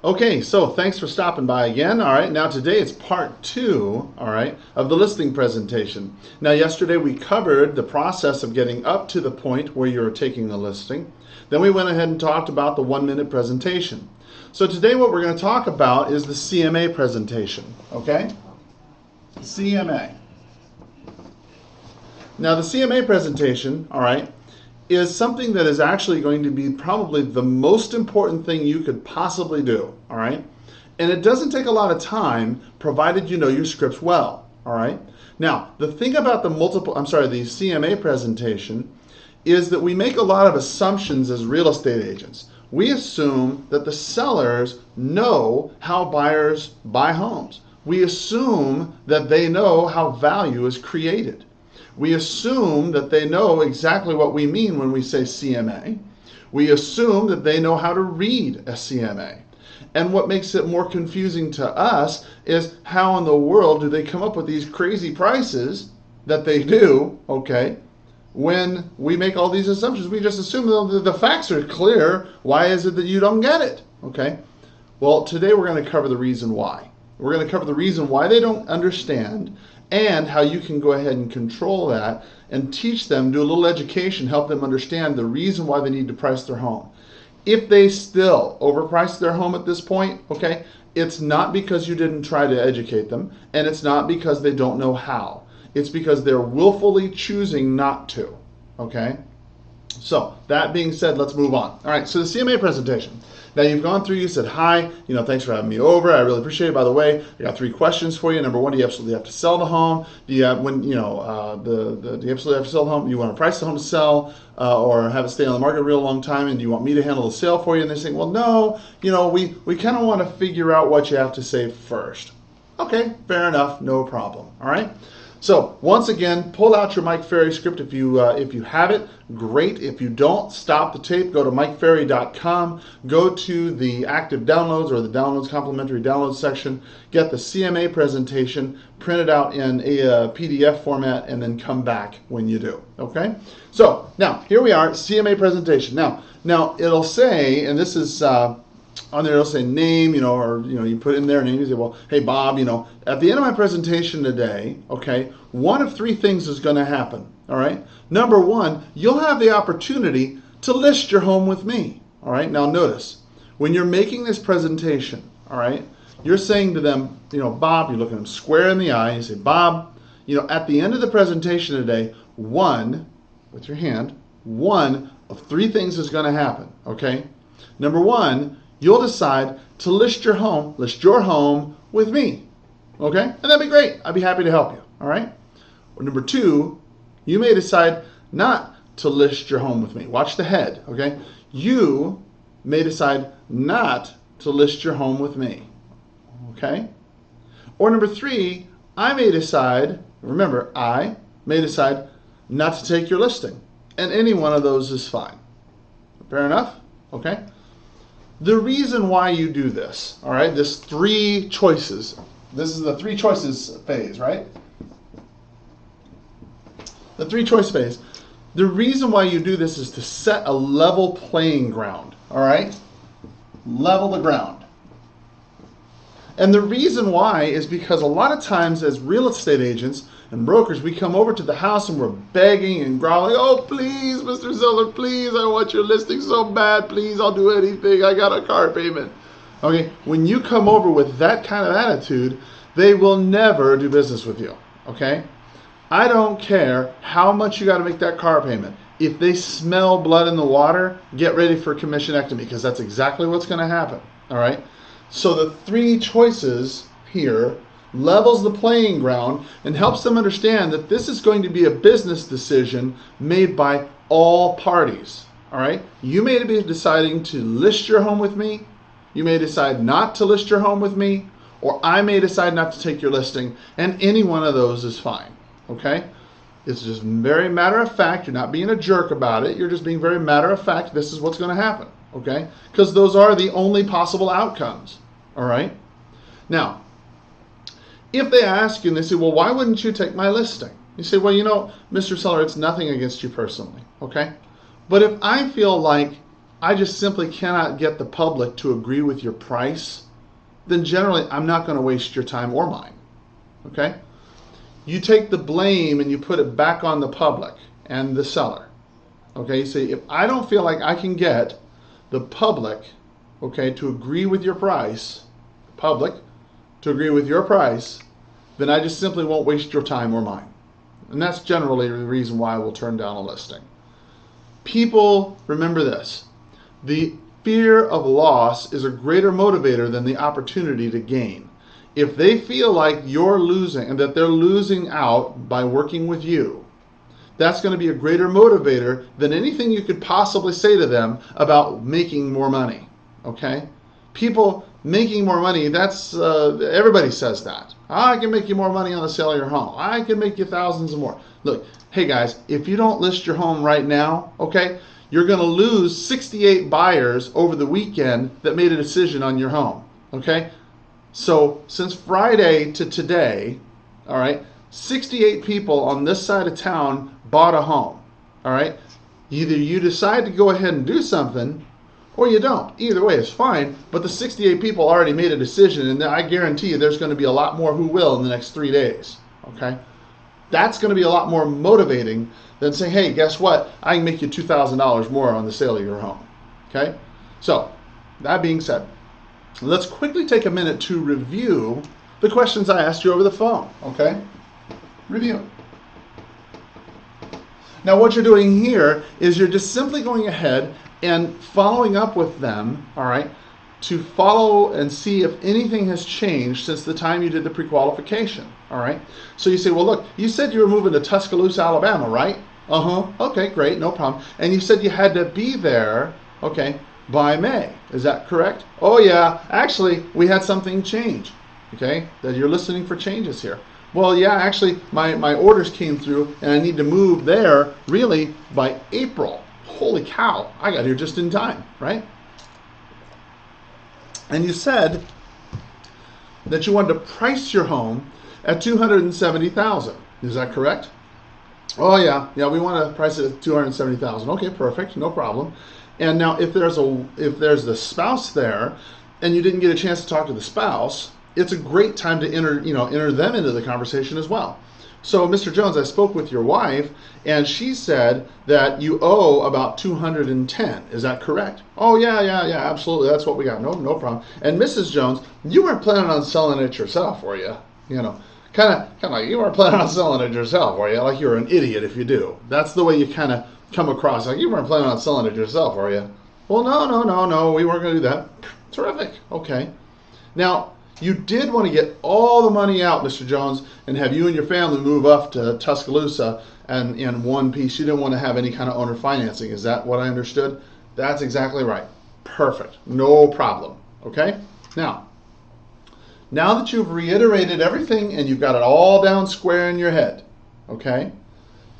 Okay, so thanks for stopping by again. All right, now today it's part two, all right, of the listing presentation. Now, yesterday we covered the process of getting up to the point where you're taking the listing. Then we went ahead and talked about the 1-minute presentation. So today what we're going to talk about is the CMA presentation, okay? CMA. Now, the CMA presentation, all right, is something that is actually going to be probably the most important thing you could possibly do, all right? And it doesn't take a lot of time, provided you know your scripts well, all right? Now, the thing about the CMA presentation is that we make a lot of assumptions as real estate agents. We assume that the sellers know how buyers buy homes. We assume that they know how value is created. We assume that they know exactly what we mean when we say CMA. We assume that they know how to read a CMA. And what makes it more confusing to us is how in the world do they come up with these crazy prices that they do, okay, when we make all these assumptions. We just assume that the facts are clear. Why is it that you don't get it, okay? Well, today we're going to cover the reason why. We're going to cover the reason why they don't understand and how you can go ahead and control that and teach them, do a little education, help them understand the reason why they need to price their home. If they still overprice their home at this point, okay, it's not because you didn't try to educate them, and it's not because they don't know how. It's because they're willfully choosing not to, okay? So, that being said, let's move on. All right, so the CMA presentation. Now you've gone through, you said, hi, thanks for having me over. I really appreciate it. By the way, I got 3 questions for you. Number 1, do you absolutely have to sell the home? Do you have, do you absolutely have to sell the home? Do you want to price the home to sell or have it stay on the market a real long time? And do you want me to handle the sale for you? And they say, well, no, we kind of want to figure out what you have to say first. Okay, fair enough, no problem. All right. So once again, pull out your Mike Ferry script if you have it. Great. If you don't, stop the tape. Go to MikeFerry.com. Go to the active downloads or the downloads complimentary downloads section. Get the CMA presentation, print it out in a PDF format, and then come back when you do. Okay. So now here we are, CMA presentation. Now it'll say, and this is. On there it'll say name, or you put in their name. You say, well, hey Bob, at the end of my presentation today, okay, one of 3 things is going to happen. All right. Number 1, you'll have the opportunity to list your home with me. All right. Now notice, when you're making this presentation, all right, you're saying to them, Bob, you're looking them square in the eye. And you say, Bob, at the end of the presentation today, with your hand, one of 3 things is going to happen. Okay. Number 1. You'll decide to list your home with me, okay? And that'd be great. I'd be happy to help you, all right? Or number 2, you may decide not to list your home with me. Watch the head, okay? You may decide not to list your home with me, okay? Or number 3, I may decide not to take your listing. And any one of those is fine. Fair enough? Okay? The reason why you do this, all right, this 3 choices, this is the 3 choices phase, right? The 3 choice phase. The reason why you do this is to set a level playing ground, all right? Level the ground. And the reason why is because a lot of times as real estate agents and brokers, we come over to the house and we're begging and growling, oh, please, Mr. Seller, please, I want your listing so bad. Please, I'll do anything. I got a car payment. Okay, when you come over with that kind of attitude, they will never do business with you, okay? I don't care how much you got to make that car payment. If they smell blood in the water, get ready for commissionectomy because that's exactly what's going to happen, all right? So the 3 choices here levels the playing ground and helps them understand that this is going to be a business decision made by all parties. All right? You may be deciding to list your home with me. You may decide not to list your home with me. Or I may decide not to take your listing. And any one of those is fine. Okay? It's just very matter of fact. You're not being a jerk about it. You're just being very matter of fact. This is what's going to happen. Okay? Because those are the only possible outcomes. All right? Now, if they ask you and they say, well, why wouldn't you take my listing? You say, well, Mr. Seller, it's nothing against you personally, okay? But if I feel like I just simply cannot get the public to agree with your price, then generally I'm not going to waste your time or mine. Okay? You take the blame and you put it back on the public and the seller. Okay? You say, if I don't feel like I can get the public, okay, to agree with your price, public to agree with your price, then I just simply won't waste your time or mine. And that's generally the reason why I will turn down a listing. People, remember this, the fear of loss is a greater motivator than the opportunity to gain. If they feel like you're losing and that they're losing out by working with you, that's going to be a greater motivator than anything you could possibly say to them about making more money. Okay? People making more money, that's everybody says that. I can make you more money on the sale of your home. I can make you thousands more. Look, hey guys, if you don't list your home right now, okay, you're going to lose 68 buyers over the weekend that made a decision on your home. Okay? So since Friday to today, all right, 68 people on this side of town bought a home. All right? Either you decide to go ahead and do something or you don't. Either way is fine, but the 68 people already made a decision, and I guarantee you there's going to be a lot more who will in the next 3 days. Okay? That's going to be a lot more motivating than saying, hey, guess what? I can make you $2,000 more on the sale of your home. Okay? So, that being said, let's quickly take a minute to review the questions I asked you over the phone. Okay? Review. Now, what you're doing here is you're just simply going ahead and following up with them, all right, to follow and see if anything has changed since the time you did the pre-qualification, all right? So you say, well, look, you said you were moving to Tuscaloosa, Alabama, right? Uh-huh. Okay, great, no problem. And you said you had to be there, okay, by May. Is that correct? Oh, yeah. Actually, we had something change, okay, that you're listening for changes here. Well, yeah, actually, my orders came through, and I need to move there, really, by April. Holy cow, I got here just in time, right? And you said that you wanted to price your home at $270,000. Is that correct? Oh yeah, we want to price it at $270,000. Okay, perfect, no problem. And now, if there's the spouse there, and you didn't get a chance to talk to the spouse, it's a great time to enter them into the conversation as well. So, Mr. Jones, I spoke with your wife, and she said that you owe about $210. Is that correct? Oh, yeah, absolutely. That's what we got. No problem. And Mrs. Jones, you weren't planning on selling it yourself, were you? Kind of like you weren't planning on selling it yourself, were you? Like you're an idiot if you do. That's the way you kind of come across. Like you weren't planning on selling it yourself, were you? Well, no. We weren't going to do that. Terrific. Okay. Now, you did want to get all the money out, Mr. Jones, and have you and your family move up to Tuscaloosa and in one piece. You didn't want to have any kind of owner financing. Is that what I understood? That's exactly right. Perfect. No problem. Okay? Now that you've reiterated everything and you've got it all down square in your head, okay?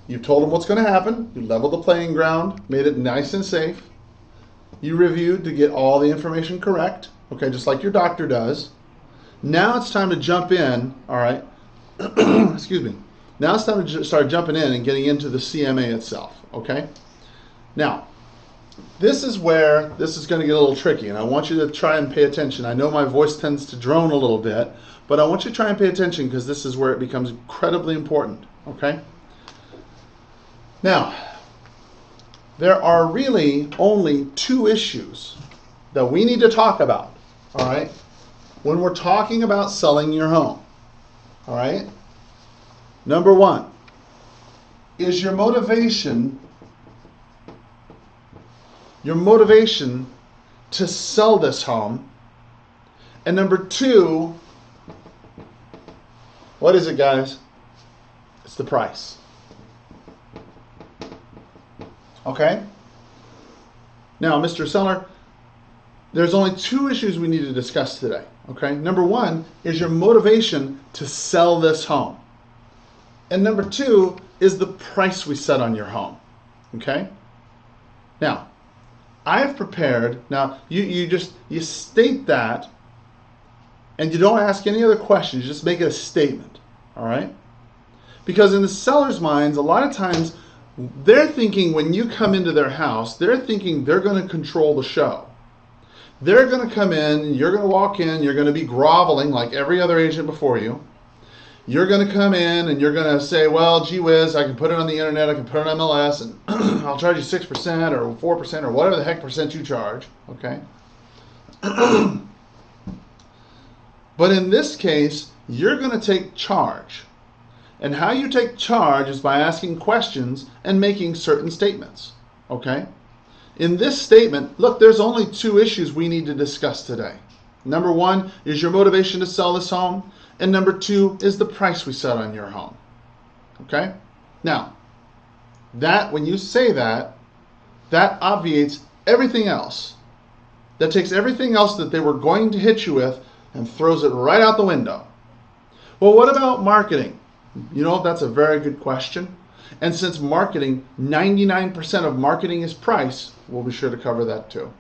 You've told them what's going to happen. You leveled the playing ground, made it nice and safe. You reviewed to get all the information correct, okay, just like your doctor does. Now it's time to jump in, all right? Excuse me. Now it's time to start jumping in and getting into the CMA itself, okay? Now, this is where this is going to get a little tricky, and I want you to try and pay attention. I know my voice tends to drone a little bit, but I want you to try and pay attention because this is where it becomes incredibly important, okay? Now, there are really only two issues that we need to talk about, all right? When we're talking about selling your home, all right? Number one, is your motivation to sell this home? And number two, what is it, guys? It's the price. Okay? Now, Mr. Seller, there's only two issues we need to discuss today. Okay? Number one is your motivation to sell this home. And number two is the price we set on your home. Okay? Now, I've prepared, now you state that and you don't ask any other questions, you just make it a statement. All right? Because in the seller's minds, a lot of times They're thinking when you come into their house, they're thinking they're going to control the show. They're going to come in, you're going to walk in, you're going to be groveling like every other agent before you. You're going to come in and you're going to say, well, gee whiz, I can put it on the internet, I can put it on MLS, and I'll charge you 6% or 4% or whatever the heck percent you charge, okay? But in this case, you're going to take charge. And how you take charge is by asking questions and making certain statements, okay? In this statement, look, there's only two issues we need to discuss today. Number one is your motivation to sell this home, and number two is the price we set on your home, okay? Now, when you say that, that obviates everything else. That takes everything else that they were going to hit you with and throws it right out the window. Well, what about marketing? You know, that's a very good question. And since marketing, 99% of marketing is price, we'll be sure to cover that too.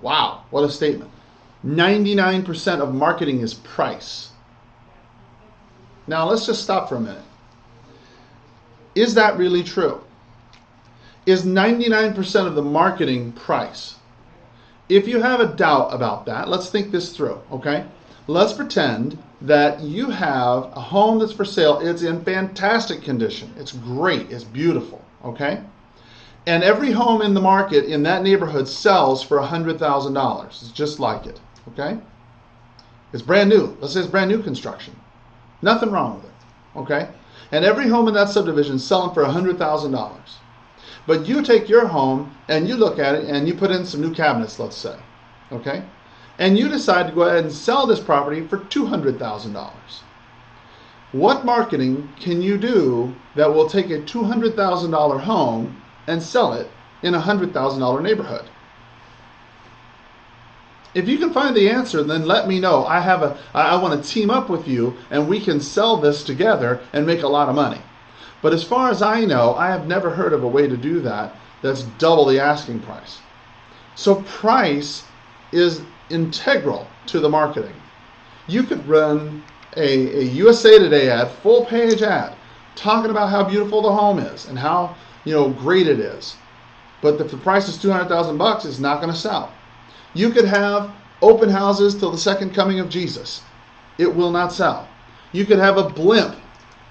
Wow, what a statement. 99% of marketing is price. Now let's just stop for a minute. Is that really true? Is 99% of the marketing price? If you have a doubt about that, let's think this through, okay? Let's pretend that you have a home that's for sale. It's in fantastic condition. It's great. It's beautiful, okay? And every home in the market in that neighborhood sells for $100,000. It's just like it, okay? It's brand new. Let's say it's brand new construction. Nothing wrong with it, okay? And every home in that subdivision is selling for $100,000. But you take your home and you look at it and you put in some new cabinets, let's say, okay? And you decide to go ahead and sell this property for $200,000. What marketing can you do that will take a $200,000 home and sell it in a $100,000 neighborhood? If you can find the answer, then let me know. I want to team up with you and we can sell this together and make a lot of money. But as far as I know, I have never heard of a way to do that that's double the asking price. So price is integral to the marketing. You could run a USA Today ad, full page ad, talking about how beautiful the home is and how great it is. But if the price is $200,000, it's not going to sell. You could have open houses till the second coming of Jesus. It will not sell. You could have a blimp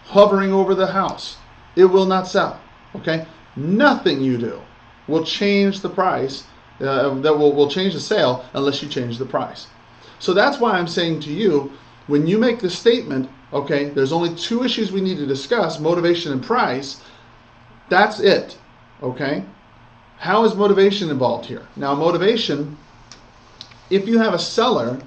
hovering over the house. It will not sell. Okay? Nothing you do will change the price, that will change the sale unless you change the price. So that's why I'm saying to you, when you make the statement, okay, there's only two issues we need to discuss, motivation and price, that's it. Okay? How is motivation involved here? Now, motivation, if you have a seller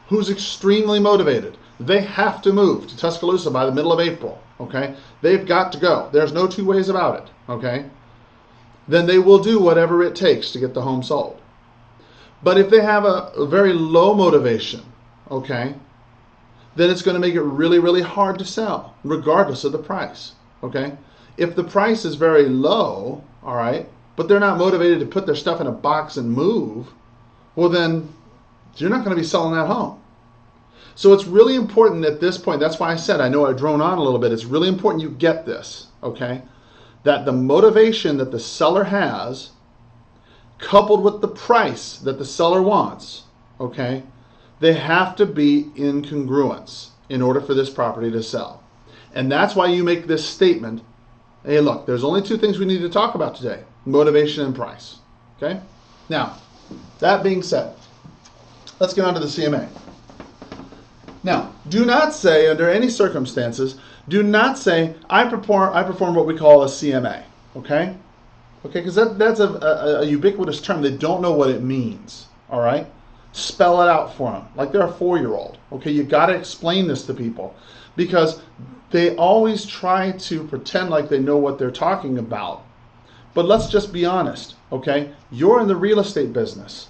who's extremely motivated, they have to move to Tuscaloosa by the middle of April, okay? They've got to go. There's no two ways about it, okay? Then they will do whatever it takes to get the home sold. But if they have a very low motivation, okay, then it's going to make it really, really hard to sell, regardless of the price, okay? If the price is very low, all right, but they're not motivated to put their stuff in a box and move, well then, you're not going to be selling that home. So it's really important at this point, that's why I said, I know I drone on a little bit, it's really important you get this, okay? That the motivation that the seller has, coupled with the price that the seller wants, okay, they have to be in congruence in order for this property to sell. And that's why you make this statement, hey look, there's only two things we need to talk about today, motivation and price, okay? Now, that being said, let's get on to the CMA. Now, do not say, under any circumstances, do not say, I perform what we call a CMA, okay? Okay, because that's a ubiquitous term. They don't know what it means, all right? Spell it out for them, like they're a 4-year-old, okay? You got to explain this to people because they always try to pretend like they know what they're talking about. But let's just be honest, okay? You're in the real estate business.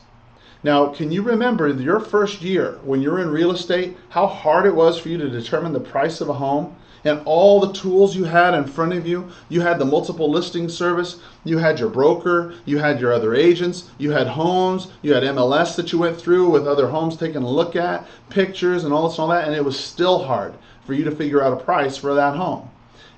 Now, can you remember your first year when you're in real estate, how hard it was for you to determine the price of a home and all the tools you had in front of you? You had the multiple listing service, you had your broker, you had your other agents, you had homes, you had MLS that you went through with other homes taking a look at, pictures and all this and all that, and it was still hard for you to figure out a price for that home.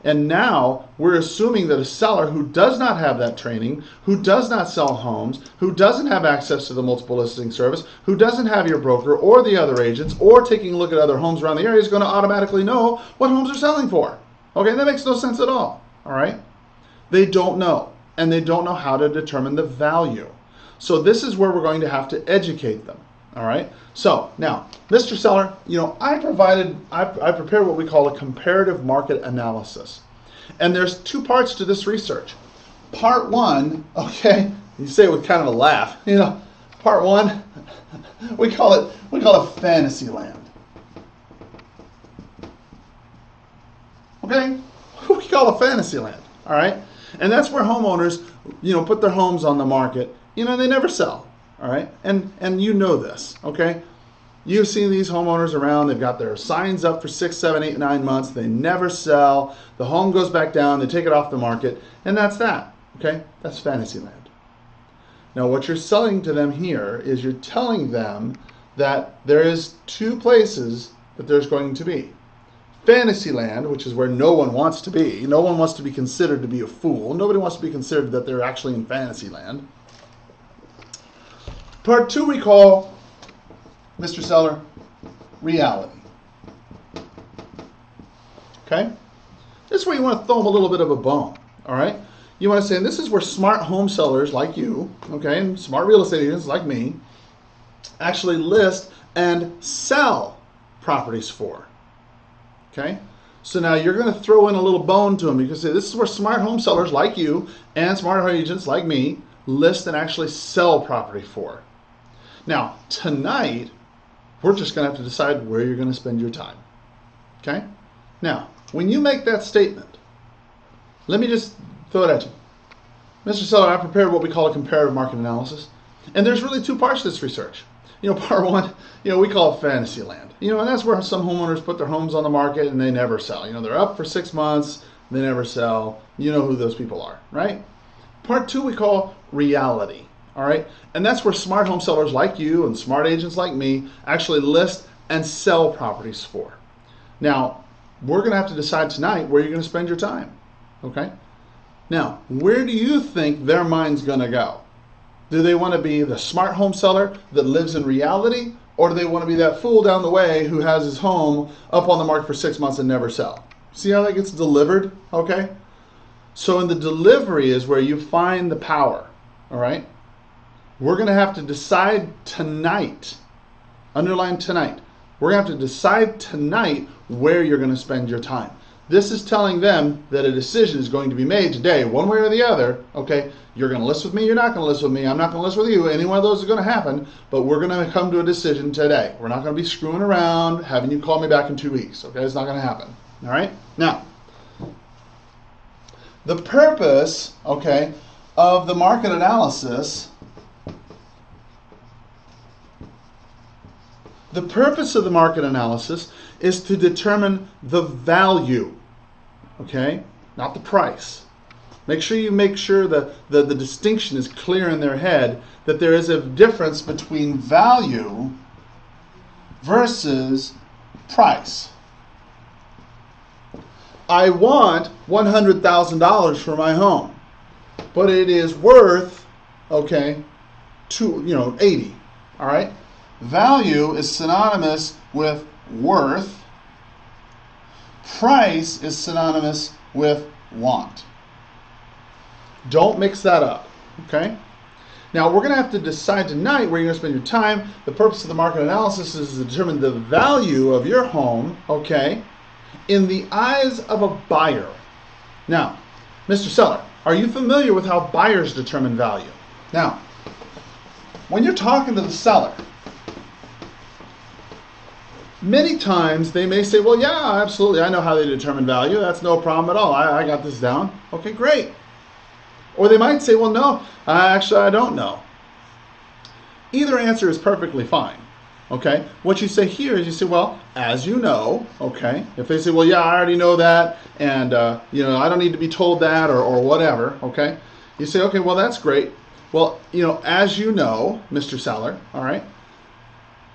And now we're assuming that a seller who does not have that training, who does not sell homes, who doesn't have access to the multiple listing service, who doesn't have your broker or the other agents or taking a look at other homes around the area is going to automatically know what homes are selling for. Okay, that makes no sense at all. All right? They don't know, and they don't know how to determine the value. So this is where we're going to have to educate them. All right. So now, Mr. Seller, I prepared what we call a comparative market analysis. And there's two parts to this research. Part one, okay, you say it with kind of a laugh. Part one, we call it fantasy land. Okay? We call it fantasy land. All right? And that's where homeowners, put their homes on the market. They never sell. All right, and you know this, okay? You've seen these homeowners around. They've got their signs up for 6, 7, 8, 9 months. They never sell. The home goes back down. They take it off the market, and that's that, okay? That's fantasy land. Now, what you're selling to them here is you're telling them that there is two places that there's going to be. Fantasy land, which is where no one wants to be. No one wants to be considered to be a fool. Nobody wants to be considered that they're actually in fantasy land. Part two we call, Mr. Seller, reality. Okay? This is where you want to throw them a little bit of a bone. All right? You want to say, and this is where smart home sellers like you, okay, and smart real estate agents like me, actually list and sell properties for. Okay? So now you're going to throw in a little bone to them. You can say, this is where smart home sellers like you and smart home agents like me list and actually sell property for. Now, tonight, we're just going to have to decide where you're going to spend your time. Okay? Now, when you make that statement, let me just throw it at you. Mr. Seller, I prepared what we call a comparative market analysis. And there's really two parts to this research. Part one, we call it fantasy land. And that's where some homeowners put their homes on the market and they never sell. They're up for 6 months, they never sell. You know who those people are, right? Part two, we call reality. All right, and that's where smart home sellers like you and smart agents like me actually list and sell properties for. Now, we're going to have to decide tonight where you're going to spend your time. Okay? Now, where do you think their mind's going to go? Do they want to be the smart home seller that lives in reality, or do they want to be that fool down the way who has his home up on the market for 6 months and never sell? See how that gets delivered? Okay? So in the delivery is where you find the power. All right? We're going to have to decide tonight, underline tonight, we're going to have to decide tonight where you're going to spend your time. This is telling them that a decision is going to be made today, one way or the other. Okay, you're going to list with me, you're not going to list with me, I'm not going to list with you, any one of those is going to happen, but we're going to come to a decision today. We're not going to be screwing around, having you call me back in 2 weeks. Okay, it's not going to happen. All right, now, the purpose, okay, of the market analysis. The purpose of the market analysis is to determine the value, okay, not the price. Make sure the distinction is clear in their head that there is a difference between value versus price. I want $100,000 for my home, but it is worth, okay, 80, all right? Value is synonymous with worth. Price is synonymous with want. Don't mix that up, okay? Now, we're going to have to decide tonight where you're going to spend your time. The purpose of the market analysis is to determine the value of your home, okay, in the eyes of a buyer. Now, Mr. Seller, are you familiar with how buyers determine value? Now, when you're talking to the seller, many times they may say, well, yeah, absolutely, I know how they determine value. That's no problem at all. I got this down. Okay, great. Or they might say, well, no, actually, I don't know. Either answer is perfectly fine. Okay, what you say here is you say, well, as you know, okay, if they say, well, yeah, I already know that, and, I don't need to be told that, or whatever, okay, you say, okay, well, that's great. Well, as you know, Mr. Seller, all right,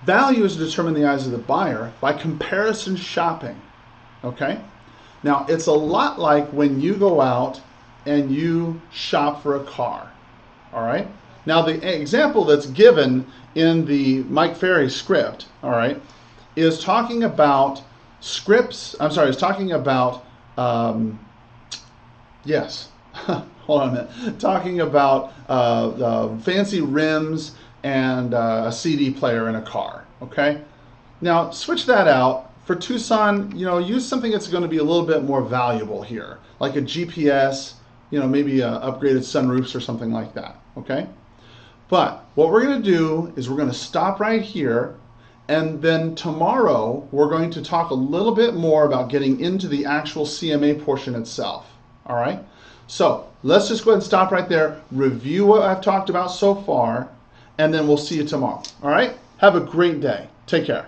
value is determined in the eyes of the buyer by comparison shopping, okay? Now, it's a lot like when you go out and you shop for a car, all right? Now, the example that's given in the Mike Ferry script, all right, is talking about is talking about, yes, hold on a minute, talking about fancy rims and a CD player in a car, okay? Now, switch that out. For Tucson, use something that's going to be a little bit more valuable here, like a GPS, maybe upgraded sunroofs or something like that, okay? But what we're going to do is we're going to stop right here, and then tomorrow we're going to talk a little bit more about getting into the actual CMA portion itself, all right? So let's just go ahead and stop right there, review what I've talked about so far, and then we'll see you tomorrow, all right? Have a great day. Take care.